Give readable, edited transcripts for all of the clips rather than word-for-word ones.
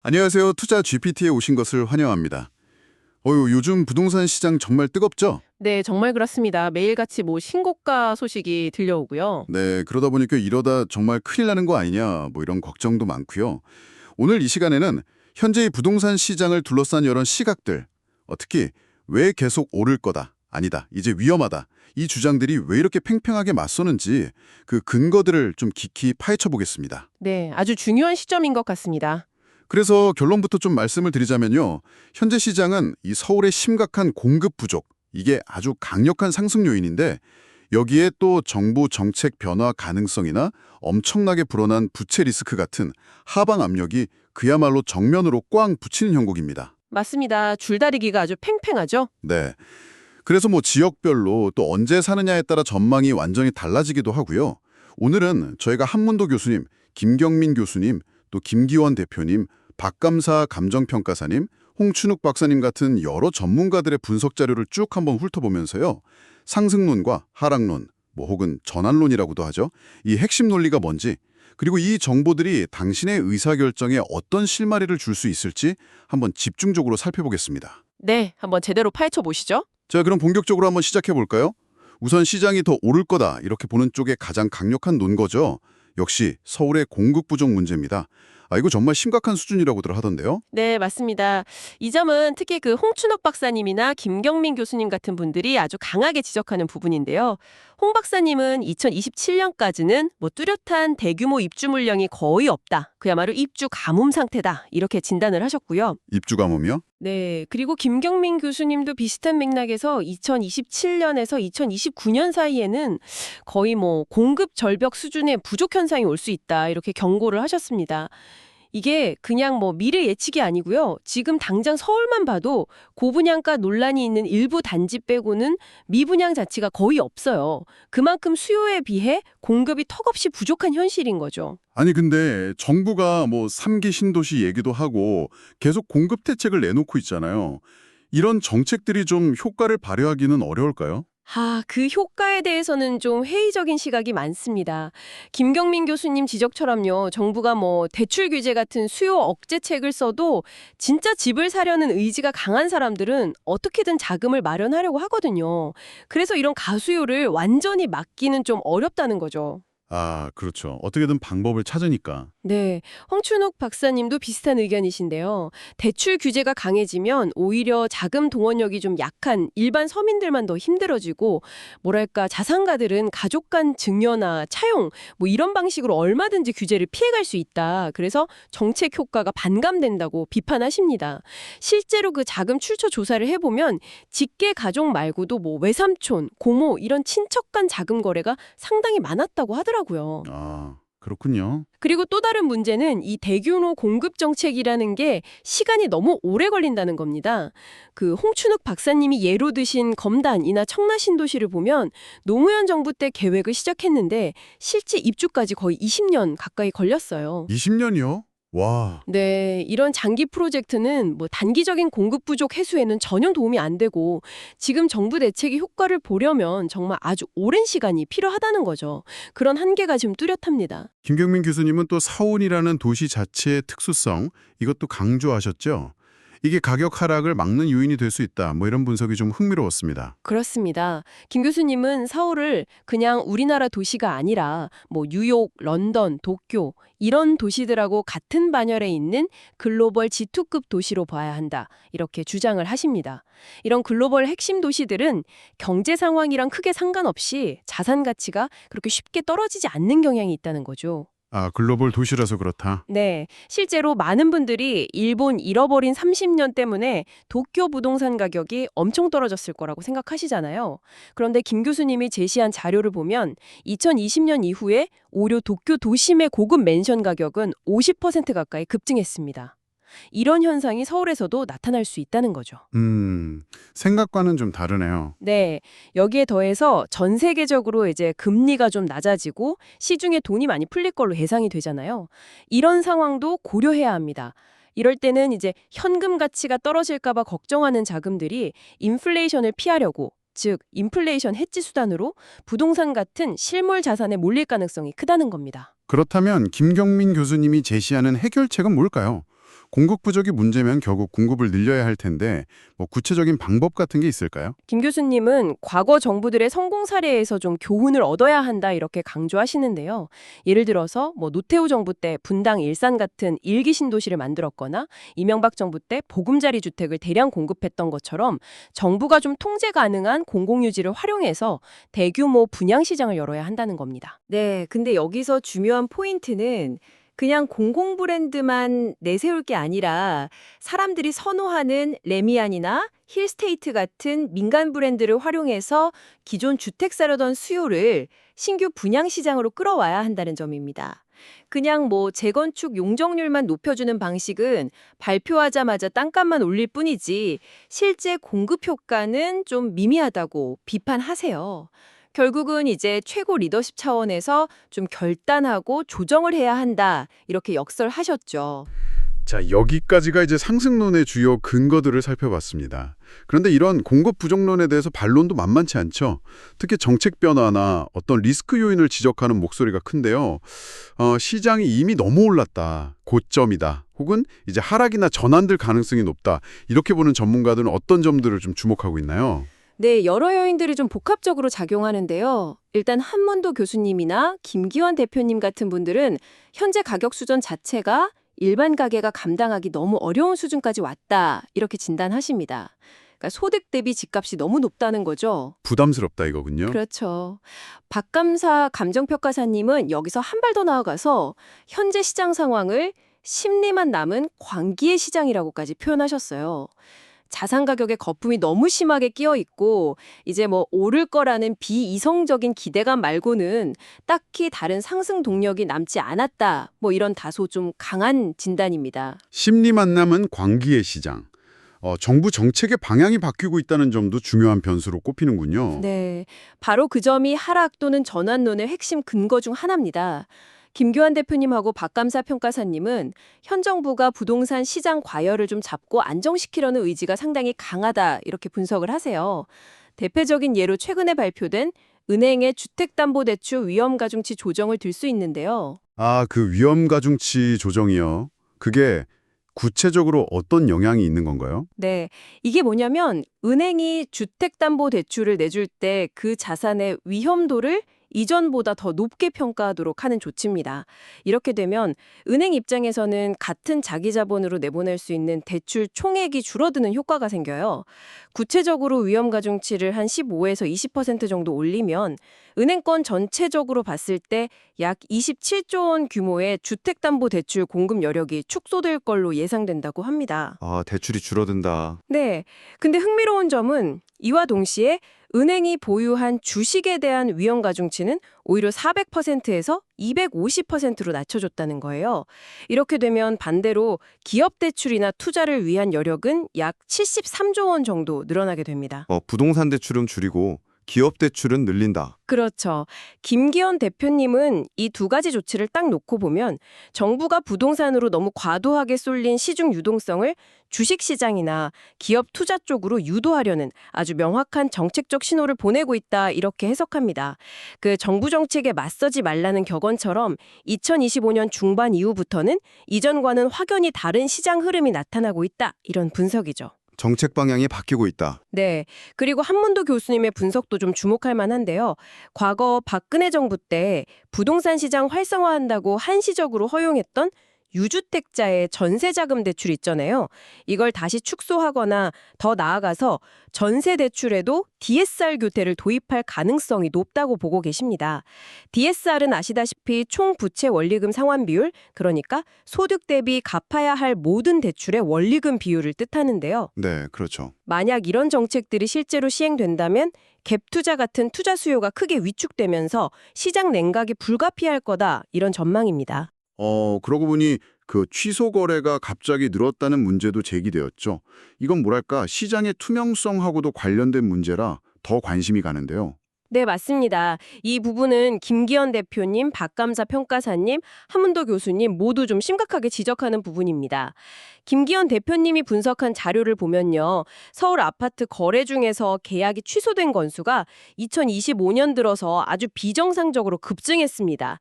안녕하세요. 투자 GPT에 오신 것을 환영합니다. 요즘 부동산 시장 정말 뜨겁죠? 네, 정말 그렇습니다. 매일같이 신고가 소식이 들려오고요. 네, 그러다 보니까 이러다 정말 큰일 나는 거 아니냐, 이런 걱정도 많고요. 오늘 이 시간에는 현재의 부동산 시장을 둘러싼 여러 시각들, 특히 왜 계속 오를 거다, 아니다, 이제 위험하다, 이 주장들이 왜 이렇게 팽팽하게 맞서는지 그 근거들을 좀 깊이 파헤쳐 보겠습니다. 네, 아주 중요한 시점인 것 같습니다. 그래서 결론부터 좀 말씀을 드리자면요. 현재 시장은 이 서울의 심각한 공급 부족, 이게 아주 강력한 상승 요인인데 여기에 또 정부 정책 변화 가능성이나 엄청나게 불어난 부채 리스크 같은 하방 압력이 그야말로 정면으로 꽝 붙이는 형국입니다. 맞습니다. 줄다리기가 아주 팽팽하죠? 네. 그래서 지역별로 또 언제 사느냐에 따라 전망이 완전히 달라지기도 하고요. 오늘은 저희가 한문도 교수님, 김경민 교수님, 또 김기원 대표님, 박감사 감정평가사님, 홍춘욱 박사님 같은 여러 전문가들의 분석 자료를 쭉 한번 훑어보면서요. 상승론과 하락론, 혹은 전환론이라고도 하죠. 이 핵심 논리가 뭔지, 그리고 이 정보들이 당신의 의사결정에 어떤 실마리를 줄 수 있을지 한번 집중적으로 살펴보겠습니다. 네, 한번 제대로 파헤쳐 보시죠. 자, 그럼 본격적으로 한번 시작해 볼까요? 우선 시장이 더 오를 거다 이렇게 보는 쪽에 가장 강력한 논거죠. 역시 서울의 공급 부족 문제입니다. 이거 정말 심각한 수준이라고들 하던데요. 네, 맞습니다. 이 점은 특히 홍춘옥 박사님이나 김경민 교수님 같은 분들이 아주 강하게 지적하는 부분인데요. 홍 박사님은 2027년까지는 뚜렷한 대규모 입주 물량이 거의 없다. 그야말로 입주 가뭄 상태다. 이렇게 진단을 하셨고요. 입주 가뭄이요? 네, 그리고 김경민 교수님도 비슷한 맥락에서 2027년에서 2029년 사이에는 거의 공급 절벽 수준의 부족 현상이 올 수 있다. 이렇게 경고를 하셨습니다. 이게 그냥 미래 예측이 아니고요. 지금 당장 서울만 봐도 고분양가 논란이 있는 일부 단지 빼고는 미분양 자체가 거의 없어요. 그만큼 수요에 비해 공급이 턱없이 부족한 현실인 거죠. 아니 근데 정부가 3기 신도시 얘기도 하고 계속 공급 대책을 내놓고 있잖아요. 이런 정책들이 좀 효과를 발휘하기는 어려울까요? 그 효과에 대해서는 좀 회의적인 시각이 많습니다. 김경민 교수님 지적처럼요, 정부가 대출 규제 같은 수요 억제책을 써도 진짜 집을 사려는 의지가 강한 사람들은 어떻게든 자금을 마련하려고 하거든요. 그래서 이런 가수요를 완전히 막기는 좀 어렵다는 거죠. 그렇죠. 어떻게든 방법을 찾으니까. 네, 황춘옥 박사님도 비슷한 의견이신데요. 대출 규제가 강해지면 오히려 자금 동원력이 좀 약한 일반 서민들만 더 힘들어지고 뭐랄까 자산가들은 가족 간 증여나 차용 이런 방식으로 얼마든지 규제를 피해갈 수 있다. 그래서 정책 효과가 반감된다고 비판하십니다. 실제로 그 자금 출처 조사를 해보면 직계 가족 말고도 외삼촌, 고모 이런 친척 간 자금 거래가 상당히 많았다고 하더라고요. 그렇군요. 그리고 또 다른 문제는 이 대규모 공급 정책이라는 게 시간이 너무 오래 걸린다는 겁니다. 홍춘욱 박사님이 예로 드신 검단이나 청라신도시를 보면 노무현 정부 때 계획을 시작했는데 실제 입주까지 거의 20년 가까이 걸렸어요. 20년이요? 와. 네, 이런 장기 프로젝트는 단기적인 공급 부족 해소에는 전혀 도움이 안 되고 지금 정부 대책이 효과를 보려면 정말 아주 오랜 시간이 필요하다는 거죠. 그런 한계가 지금 뚜렷합니다. 김경민 교수님은 또 서울이라는 도시 자체의 특수성, 이것도 강조하셨죠? 이게 가격 하락을 막는 요인이 될 수 있다. 이런 분석이 좀 흥미로웠습니다. 그렇습니다. 김 교수님은 서울을 그냥 우리나라 도시가 아니라 뉴욕, 런던, 도쿄 이런 도시들하고 같은 반열에 있는 글로벌 G2급 도시로 봐야 한다. 이렇게 주장을 하십니다. 이런 글로벌 핵심 도시들은 경제 상황이랑 크게 상관없이 자산 가치가 그렇게 쉽게 떨어지지 않는 경향이 있다는 거죠. 글로벌 도시라서 그렇다. 네, 실제로 많은 분들이 일본 잃어버린 30년 때문에 도쿄 부동산 가격이 엄청 떨어졌을 거라고 생각하시잖아요. 그런데 김 교수님이 제시한 자료를 보면 2020년 이후에 오히려 도쿄 도심의 고급 맨션 가격은 50% 가까이 급증했습니다. 이런 현상이 서울에서도 나타날 수 있다는 거죠. 생각과는 좀 다르네요. 네, 여기에 더해서 전 세계적으로 이제 금리가 좀 낮아지고 시중에 돈이 많이 풀릴 걸로 예상이 되잖아요. 이런 상황도 고려해야 합니다. 이럴 때는 이제 현금 가치가 떨어질까 봐 걱정하는 자금들이 인플레이션을 피하려고, 즉 인플레이션 해지 수단으로 부동산 같은 실물 자산에 몰릴 가능성이 크다는 겁니다. 그렇다면 김경민 교수님이 제시하는 해결책은 뭘까요? 공급 부족이 문제면 결국 공급을 늘려야 할 텐데 뭐 구체적인 방법 같은 게 있을까요? 김 교수님은 과거 정부들의 성공 사례에서 좀 교훈을 얻어야 한다 이렇게 강조하시는데요. 예를 들어서 뭐 노태우 정부 때 분당 일산 같은 일기 신도시를 만들었거나 이명박 정부 때 보금자리 주택을 대량 공급했던 것처럼 정부가 좀 통제 가능한 공공유지를 활용해서 대규모 분양 시장을 열어야 한다는 겁니다. 네, 근데 여기서 중요한 포인트는 그냥 공공 브랜드만 내세울 게 아니라 사람들이 선호하는 레미안이나 힐스테이트 같은 민간 브랜드를 활용해서 기존 주택 사려던 수요를 신규 분양 시장으로 끌어와야 한다는 점입니다. 그냥 뭐 재건축 용적률만 높여주는 방식은 발표하자마자 땅값만 올릴 뿐이지 실제 공급 효과는 좀 미미하다고 비판하세요. 결국은 이제 최고 리더십 차원에서 좀 결단하고 조정을 해야 한다. 이렇게 역설하셨죠. 자, 여기까지가 이제 상승론의 주요 근거들을 살펴봤습니다. 그런데 이런 공급 부족론에 대해서 반론도 만만치 않죠. 특히 정책 변화나 어떤 리스크 요인을 지적하는 목소리가 큰데요. 시장이 이미 너무 올랐다, 고점이다, 혹은 이제 하락이나 전환될 가능성이 높다. 이렇게 보는 전문가들은 어떤 점들을 좀 주목하고 있나요? 네, 여러 요인들이 좀 복합적으로 작용하는데요. 일단 한문도 교수님이나 김기원 대표님 같은 분들은 현재 가격 수준 자체가 일반 가게가 감당하기 너무 어려운 수준까지 왔다. 이렇게 진단하십니다. 그러니까 소득 대비 집값이 너무 높다는 거죠. 부담스럽다 이거군요. 그렇죠. 박감사 감정평가사님은 여기서 한 발 더 나아가서 현재 시장 상황을 심리만 남은 광기의 시장이라고까지 표현하셨어요. 자산 가격에 거품이 너무 심하게 끼어 있고 이제 뭐 오를 거라는 비이성적인 기대감 말고는 딱히 다른 상승 동력이 남지 않았다. 뭐 이런 다소 좀 강한 진단입니다. 심리 만남은 광기의 시장. 정부 정책의 방향이 바뀌고 있다는 점도 중요한 변수로 꼽히는군요. 네, 바로 그 점이 하락 또는 전환론의 핵심 근거 중 하나입니다. 김교환 대표님하고 박감사 평가사님은 현 정부가 부동산 시장 과열을 좀 잡고 안정시키려는 의지가 상당히 강하다 이렇게 분석을 하세요. 대표적인 예로 최근에 발표된 은행의 주택담보대출 위험가중치 조정을 들 수 있는데요. 아, 그 위험가중치 조정이요. 그게 구체적으로 어떤 영향이 있는 건가요? 네, 이게 뭐냐면 은행이 주택담보대출을 내줄 때 그 자산의 위험도를 이전보다 더 높게 평가하도록 하는 조치입니다. 이렇게 되면 은행 입장에서는 같은 자기 자본으로 내보낼 수 있는 대출 총액이 줄어드는 효과가 생겨요. 구체적으로 위험 가중치를 한 15에서 20% 정도 올리면 은행권 전체적으로 봤을 때 약 27조 원 규모의 주택담보대출 공급 여력이 축소될 걸로 예상된다고 합니다. 아, 대출이 줄어든다. 네. 근데 흥미로운 점은 이와 동시에 은행이 보유한 주식에 대한 위험 가중치는 오히려 400%에서 250%로 낮춰줬다는 거예요. 이렇게 되면 반대로 기업 대출이나 투자를 위한 여력은 약 73조 원 정도 늘어나게 됩니다. 부동산 대출은 줄이고 기업 대출은 늘린다. 그렇죠. 김기현 대표님은 이 두 가지 조치를 딱 놓고 보면 정부가 부동산으로 너무 과도하게 쏠린 시중 유동성을 주식시장이나 기업 투자 쪽으로 유도하려는 아주 명확한 정책적 신호를 보내고 있다 이렇게 해석합니다. 그 정부 정책에 맞서지 말라는 격언처럼 2025년 중반 이후부터는 이전과는 확연히 다른 시장 흐름이 나타나고 있다 이런 분석이죠. 정책 방향이 바뀌고 있다. 네. 그리고 한문도 교수님의 분석도 좀 주목할 만한데요. 과거 박근혜 정부 때 부동산 시장 활성화한다고 한시적으로 허용했던 유주택자의 전세자금 대출 있잖아요. 이걸 다시 축소하거나 더 나아가서 전세 대출에도 DSR 교태를 도입할 가능성이 높다고 보고 계십니다. DSR은 아시다시피 총 부채 원리금 상환 비율, 그러니까 소득 대비 갚아야 할 모든 대출의 원리금 비율을 뜻하는데요. 네, 그렇죠. 만약 이런 정책들이 실제로 시행된다면 갭 투자 같은 투자 수요가 크게 위축되면서 시장 냉각이 불가피할 거다 이런 전망입니다. 그러고 보니 그 취소 거래가 갑자기 늘었다는 문제도 제기되었죠. 이건 뭐랄까 시장의 투명성하고도 관련된 문제라 더 관심이 가는데요. 네, 맞습니다. 이 부분은 김기현 대표님, 박감사 평가사님, 한문도 교수님 모두 좀 심각하게 지적하는 부분입니다. 김기현 대표님이 분석한 자료를 보면요. 서울 아파트 거래 중에서 계약이 취소된 건수가 2025년 들어서 아주 비정상적으로 급증했습니다.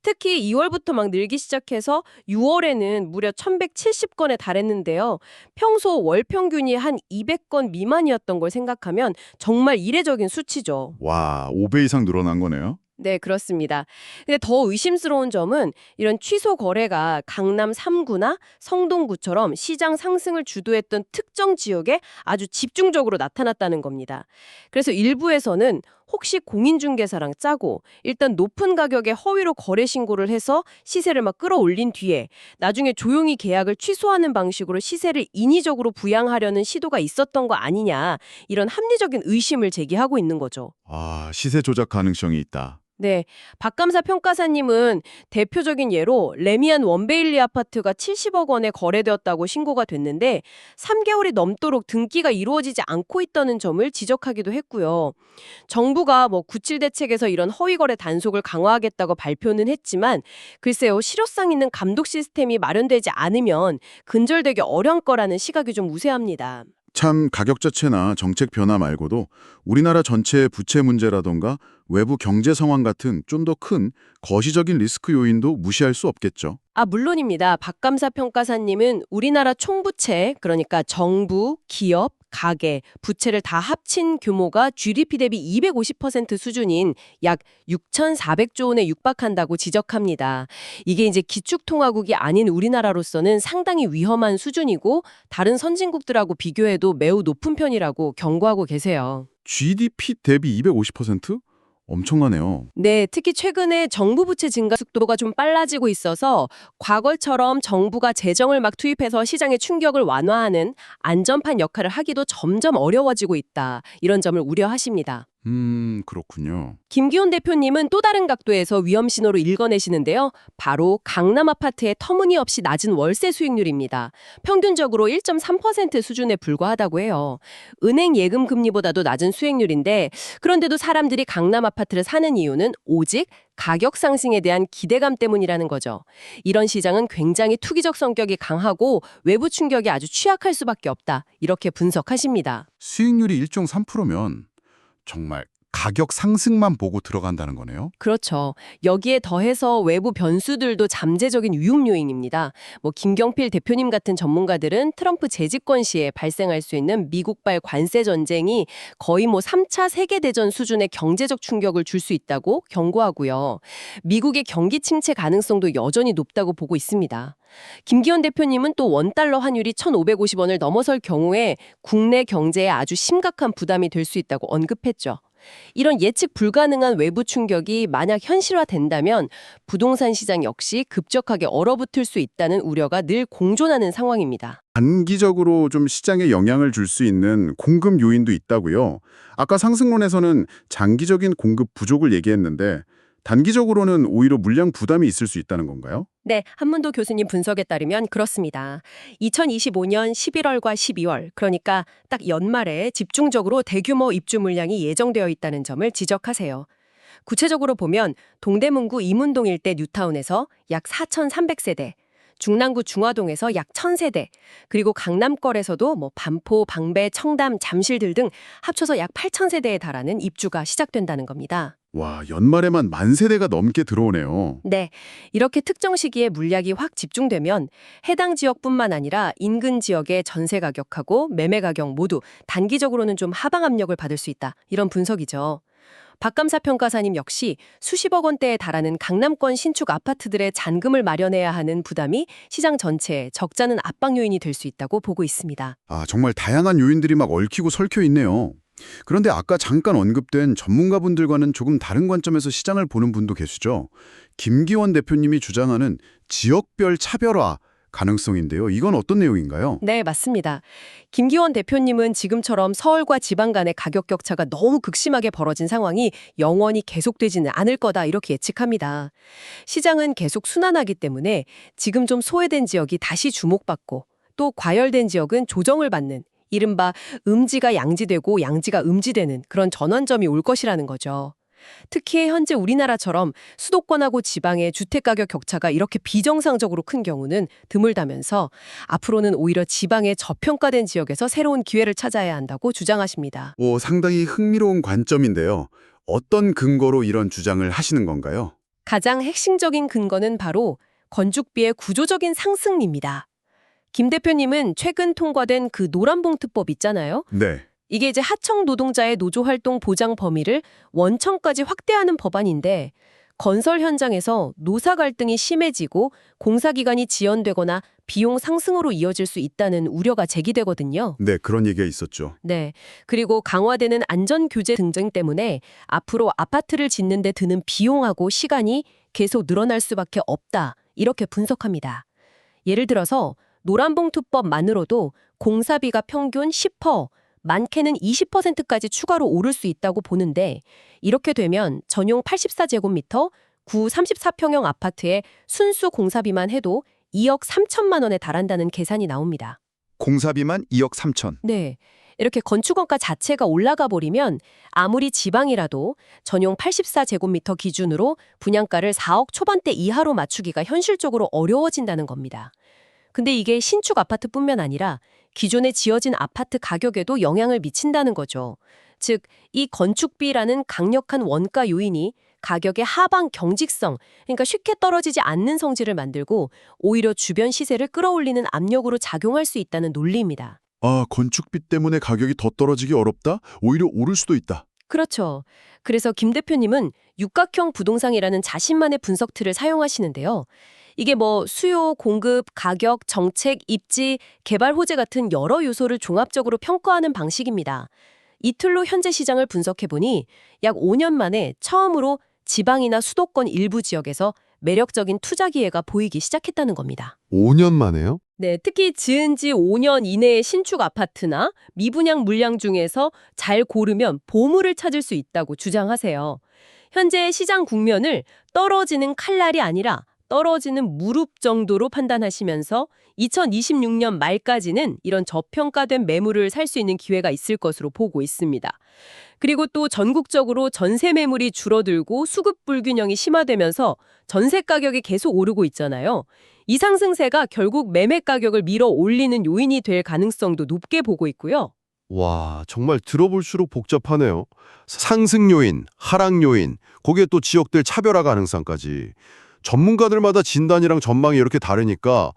특히 2월부터 막 늘기 시작해서 6월에는 무려 1170건에 달했는데요. 평소 월 평균이 한 200건 미만이었던 걸 생각하면 정말 이례적인 수치죠. 와, 5배 이상 늘어난 거네요. 네, 그렇습니다. 근데 더 의심스러운 점은 이런 취소 거래가 강남 3구나 성동구처럼 시장 상승을 주도했던 특정 지역에 아주 집중적으로 나타났다는 겁니다. 그래서 일부에서는 혹시 공인중개사랑 짜고 일단 높은 가격에 허위로 거래 신고를 해서 시세를 막 끌어올린 뒤에 나중에 조용히 계약을 취소하는 방식으로 시세를 인위적으로 부양하려는 시도가 있었던 거 아니냐, 이런 합리적인 의심을 제기하고 있는 거죠. 아, 시세 조작 가능성이 있다. 네, 박감사 평가사님은 대표적인 예로 레미안 원베일리 아파트가 70억 원에 거래되었다고 신고가 됐는데 3개월이 넘도록 등기가 이루어지지 않고 있다는 점을 지적하기도 했고요. 정부가 97 대책에서 이런 허위 거래 단속을 강화하겠다고 발표는 했지만 글쎄요, 실효성 있는 감독 시스템이 마련되지 않으면 근절되기 어려울 거라는 시각이 좀 우세합니다. 참 가격 자체나 정책 변화 말고도 우리나라 전체의 부채 문제라던가 외부 경제 상황 같은 좀 더 큰 거시적인 리스크 요인도 무시할 수 없겠죠. 물론입니다. 박감사 평가사님은 우리나라 총부채, 그러니까 정부, 기업, 가계, 부채를 다 합친 규모가 GDP 대비 250% 수준인 약 6,400조 원에 육박한다고 지적합니다. 이게 이제 기축통화국이 아닌 우리나라로서는 상당히 위험한 수준이고 다른 선진국들하고 비교해도 매우 높은 편이라고 경고하고 계세요. GDP 대비 250%? 엄청나네요. 네, 특히 최근에 정부 부채 증가 속도가 좀 빨라지고 있어서 과거처럼 정부가 재정을 막 투입해서 시장의 충격을 완화하는 안전판 역할을 하기도 점점 어려워지고 있다, 이런 점을 우려하십니다. 그렇군요. 김기훈 대표님은 또 다른 각도에서 위험 신호로 읽어내시는데요. 바로 강남 아파트의 터무니없이 낮은 월세 수익률입니다. 평균적으로 1.3% 수준에 불과하다고 해요. 은행 예금 금리보다도 낮은 수익률인데 그런데도 사람들이 강남 아파트를 사는 이유는 오직 가격 상승에 대한 기대감 때문이라는 거죠. 이런 시장은 굉장히 투기적 성격이 강하고 외부 충격이 아주 취약할 수밖에 없다, 이렇게 분석하십니다. 수익률이 1.3%면 정말 가격 상승만 보고 들어간다는 거네요. 그렇죠. 여기에 더해서 외부 변수들도 잠재적인 위험 요인입니다. 김경필 대표님 같은 전문가들은 트럼프 재집권 시에 발생할 수 있는 미국발 관세 전쟁이 거의 3차 세계대전 수준의 경제적 충격을 줄 수 있다고 경고하고요. 미국의 경기 침체 가능성도 여전히 높다고 보고 있습니다. 김기현 대표님은 또 원달러 환율이 1,550원을 넘어설 경우에 국내 경제에 아주 심각한 부담이 될 수 있다고 언급했죠. 이런 예측 불가능한 외부 충격이 만약 현실화된다면 부동산 시장 역시 급격하게 얼어붙을 수 있다는 우려가 늘 공존하는 상황입니다. 단기적으로 좀 시장에 영향을 줄 수 있는 공급 요인도 있다고요. 아까 상승론에서는 장기적인 공급 부족을 얘기했는데 단기적으로는 오히려 물량 부담이 있을 수 있다는 건가요? 네, 한문도 교수님 분석에 따르면 그렇습니다. 2025년 11월과 12월, 그러니까 딱 연말에 집중적으로 대규모 입주 물량이 예정되어 있다는 점을 지적하세요. 구체적으로 보면 동대문구 이문동 일대 뉴타운에서 약 4,300세대, 중랑구 중화동에서 약 1,000세대, 그리고 강남권에서도 반포, 방배, 청담, 잠실들 등 합쳐서 약 8,000세대에 달하는 입주가 시작된다는 겁니다. 와, 연말에만 10,000세대가 넘게 들어오네요. 네, 이렇게 특정 시기에 물량이 확 집중되면 해당 지역뿐만 아니라 인근 지역의 전세 가격하고 매매 가격 모두 단기적으로는 좀 하방 압력을 받을 수 있다, 이런 분석이죠. 박감사 평가사님 역시 수십억 원대에 달하는 강남권 신축 아파트들의 잔금을 마련해야 하는 부담이 시장 전체에 적잖은 압박 요인이 될 수 있다고 보고 있습니다. 아, 정말 다양한 요인들이 막 얽히고 설켜 있네요. 그런데 아까 잠깐 언급된 전문가분들과는 조금 다른 관점에서 시장을 보는 분도 계시죠. 김기원 대표님이 주장하는 지역별 차별화 가능성인데요. 이건 어떤 내용인가요? 네, 맞습니다. 김기원 대표님은 지금처럼 서울과 지방 간의 가격 격차가 너무 극심하게 벌어진 상황이 영원히 계속되지는 않을 거다, 이렇게 예측합니다. 시장은 계속 순환하기 때문에 지금 좀 소외된 지역이 다시 주목받고 또 과열된 지역은 조정을 받는, 이른바 음지가 양지되고 양지가 음지되는 그런 전환점이 올 것이라는 거죠. 특히 현재 우리나라처럼 수도권하고 지방의 주택가격 격차가 이렇게 비정상적으로 큰 경우는 드물다면서 앞으로는 오히려 지방의 저평가된 지역에서 새로운 기회를 찾아야 한다고 주장하십니다. 상당히 흥미로운 관점인데요. 어떤 근거로 이런 주장을 하시는 건가요? 가장 핵심적인 근거는 바로 건축비의 구조적인 상승입니다. 김 대표님은 최근 통과된 그 노란봉투법 있잖아요. 네. 이게 이제 하청 노동자의 노조활동 보장 범위를 원청까지 확대하는 법안인데 건설 현장에서 노사 갈등이 심해지고 공사기간이 지연되거나 비용 상승으로 이어질 수 있다는 우려가 제기되거든요. 네, 그런 얘기가 있었죠. 네. 그리고 강화되는 안전교제 등등 때문에 앞으로 아파트를 짓는 데 드는 비용하고 시간이 계속 늘어날 수밖에 없다. 이렇게 분석합니다. 예를 들어서 노란봉투법만으로도 공사비가 평균 10%, 많게는 20%까지 추가로 오를 수 있다고 보는데 이렇게 되면 전용 84제곱미터, 구 34평형 아파트의 순수 공사비만 해도 2억 3천만 원에 달한다는 계산이 나옵니다. 공사비만 2억 3천. 네. 이렇게 건축원가 자체가 올라가 버리면 아무리 지방이라도 전용 84제곱미터 기준으로 분양가를 4억 초반대 이하로 맞추기가 현실적으로 어려워진다는 겁니다. 근데 이게 신축 아파트뿐만 아니라 기존에 지어진 아파트 가격에도 영향을 미친다는 거죠. 즉, 이 건축비라는 강력한 원가 요인이 가격의 하방 경직성, 그러니까 쉽게 떨어지지 않는 성질을 만들고 오히려 주변 시세를 끌어올리는 압력으로 작용할 수 있다는 논리입니다. 아, 건축비 때문에 가격이 더 떨어지기 어렵다? 오히려 오를 수도 있다. 그렇죠. 그래서 김 대표님은 육각형 부동산이라는 자신만의 분석 틀을 사용하시는데요. 이게 수요, 공급, 가격, 정책, 입지, 개발 호재 같은 여러 요소를 종합적으로 평가하는 방식입니다. 이 틀로 현재 시장을 분석해보니 약 5년 만에 처음으로 지방이나 수도권 일부 지역에서 매력적인 투자 기회가 보이기 시작했다는 겁니다. 5년 만에요? 네, 특히 지은 지 5년 이내의 신축 아파트나 미분양 물량 중에서 잘 고르면 보물을 찾을 수 있다고 주장하세요. 현재의 시장 국면을 떨어지는 칼날이 아니라 떨어지는 무릎 정도로 판단하시면서 2026년 말까지는 이런 저평가된 매물을 살 수 있는 기회가 있을 것으로 보고 있습니다. 그리고 또 전국적으로 전세 매물이 줄어들고 수급 불균형이 심화되면서 전세 가격이 계속 오르고 있잖아요. 이 상승세가 결국 매매 가격을 밀어 올리는 요인이 될 가능성도 높게 보고 있고요. 와, 정말 들어볼수록 복잡하네요. 상승 요인, 하락 요인, 거기에 또 지역들 차별화 가능성까지. 전문가들마다 진단이랑 전망이 이렇게 다르니까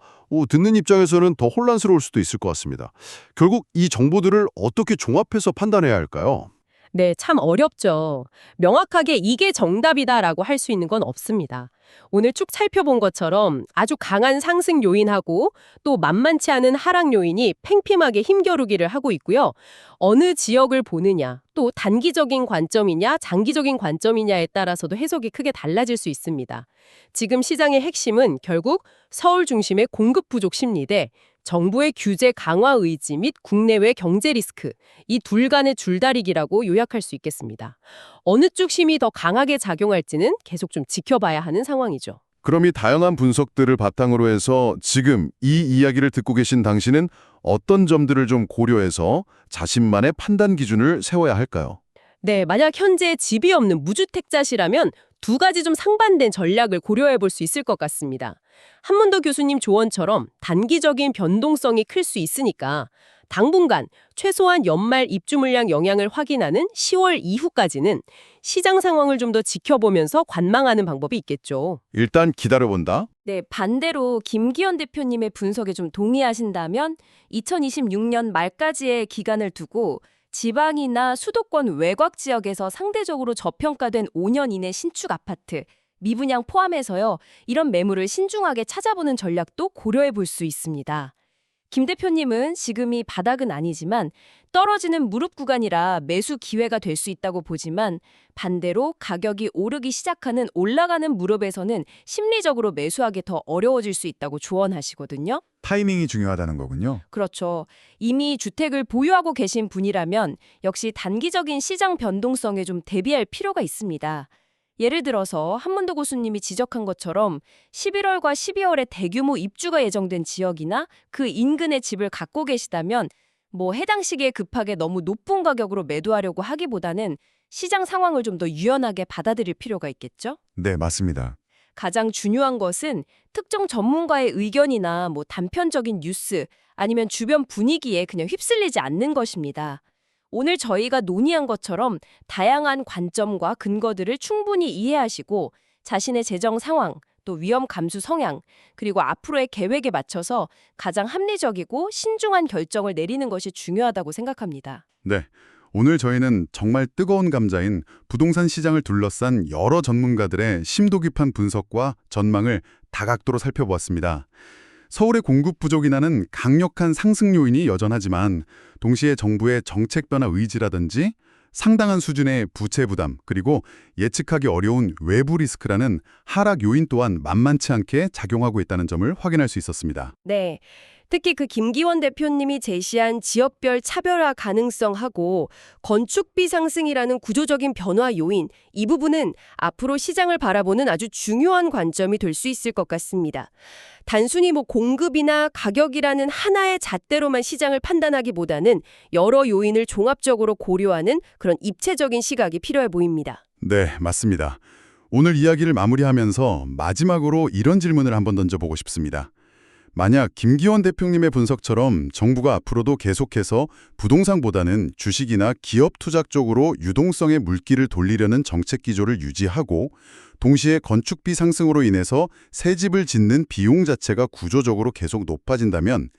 듣는 입장에서는 더 혼란스러울 수도 있을 것 같습니다. 결국 이 정보들을 어떻게 종합해서 판단해야 할까요? 네, 참 어렵죠. 명확하게 이게 정답이다라고 할 수 있는 건 없습니다. 오늘 쭉 살펴본 것처럼 아주 강한 상승 요인하고 또 만만치 않은 하락 요인이 팽팽하게 힘겨루기를 하고 있고요. 어느 지역을 보느냐, 또 단기적인 관점이냐, 장기적인 관점이냐에 따라서도 해석이 크게 달라질 수 있습니다. 지금 시장의 핵심은 결국 서울 중심의 공급 부족 심리대, 정부의 규제 강화 의지 및 국내외 경제 리스크, 이 둘 간의 줄다리기라고 요약할 수 있겠습니다. 어느 쪽 힘이 더 강하게 작용할지는 계속 좀 지켜봐야 하는 상황이죠. 그럼 이 다양한 분석들을 바탕으로 해서 지금 이 이야기를 듣고 계신 당신은 어떤 점들을 좀 고려해서 자신만의 판단 기준을 세워야 할까요? 네, 만약 현재 집이 없는 무주택자시라면 두 가지 좀 상반된 전략을 고려해 볼 수 있을 것 같습니다. 한문도 교수님 조언처럼 단기적인 변동성이 클 수 있으니까 당분간 최소한 연말 입주 물량 영향을 확인하는 10월 이후까지는 시장 상황을 좀 더 지켜보면서 관망하는 방법이 있겠죠. 일단 기다려본다. 네, 반대로 김기현 대표님의 분석에 좀 동의하신다면 2026년 말까지의 기간을 두고 지방이나 수도권 외곽 지역에서 상대적으로 저평가된 5년 이내 신축 아파트, 미분양 포함해서요. 이런 매물을 신중하게 찾아보는 전략도 고려해 볼 수 있습니다. 김 대표님은 지금이 바닥은 아니지만 떨어지는 무릎 구간이라 매수 기회가 될 수 있다고 보지만 반대로 가격이 오르기 시작하는 올라가는 무릎에서는 심리적으로 매수하기 더 어려워질 수 있다고 조언하시거든요. 타이밍이 중요하다는 거군요. 그렇죠. 이미 주택을 보유하고 계신 분이라면 역시 단기적인 시장 변동성에 좀 대비할 필요가 있습니다. 예를 들어서 한문도 교수님이 지적한 것처럼 11월과 12월에 대규모 입주가 예정된 지역이나 그 인근의 집을 갖고 계시다면 해당 시기에 급하게 너무 높은 가격으로 매도하려고 하기보다는 시장 상황을 좀 더 유연하게 받아들일 필요가 있겠죠? 네, 맞습니다. 가장 중요한 것은 특정 전문가의 의견이나 단편적인 뉴스 아니면 주변 분위기에 그냥 휩쓸리지 않는 것입니다. 오늘 저희가 논의한 것처럼 다양한 관점과 근거들을 충분히 이해하시고 자신의 재정 상황, 또 위험 감수 성향, 그리고 앞으로의 계획에 맞춰서 가장 합리적이고 신중한 결정을 내리는 것이 중요하다고 생각합니다. 네. 오늘 저희는 정말 뜨거운 감자인 부동산 시장을 둘러싼 여러 전문가들의 심도 깊은 분석과 전망을 다각도로 살펴보았습니다. 서울의 공급 부족이라는 강력한 상승 요인이 여전하지만 동시에 정부의 정책 변화 의지라든지 상당한 수준의 부채 부담 그리고 예측하기 어려운 외부 리스크라는 하락 요인 또한 만만치 않게 작용하고 있다는 점을 확인할 수 있었습니다. 네. 특히 그 김기원 대표님이 제시한 지역별 차별화 가능성하고 건축비 상승이라는 구조적인 변화 요인, 이 부분은 앞으로 시장을 바라보는 아주 중요한 관점이 될 수 있을 것 같습니다. 단순히 공급이나 가격이라는 하나의 잣대로만 시장을 판단하기보다는 여러 요인을 종합적으로 고려하는 그런 입체적인 시각이 필요해 보입니다. 네, 맞습니다. 오늘 이야기를 마무리하면서 마지막으로 이런 질문을 한번 던져보고 싶습니다. 만약 김기원 대표님의 분석처럼 정부가 앞으로도 계속해서 부동산보다는 주식이나 기업 투자 쪽으로 유동성의 물기를 돌리려는 정책 기조를 유지하고 동시에 건축비 상승으로 인해서 새 집을 짓는 비용 자체가 구조적으로 계속 높아진다면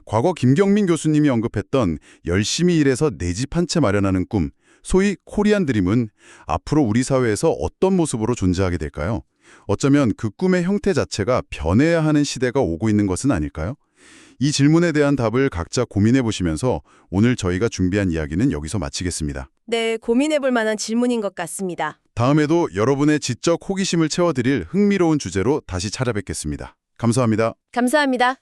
과거 김경민 교수님이 언급했던 열심히 일해서 내 집 한 채 마련하는 꿈, 소위 코리안 드림은 앞으로 우리 사회에서 어떤 모습으로 존재하게 될까요? 어쩌면 그 꿈의 형태 자체가 변해야 하는 시대가 오고 있는 것은 아닐까요? 이 질문에 대한 답을 각자 고민해 보시면서 오늘 저희가 준비한 이야기는 여기서 마치겠습니다. 네, 고민해볼 만한 질문인 것 같습니다. 다음에도 여러분의 지적 호기심을 채워드릴 흥미로운 주제로 다시 찾아뵙겠습니다. 감사합니다. 감사합니다.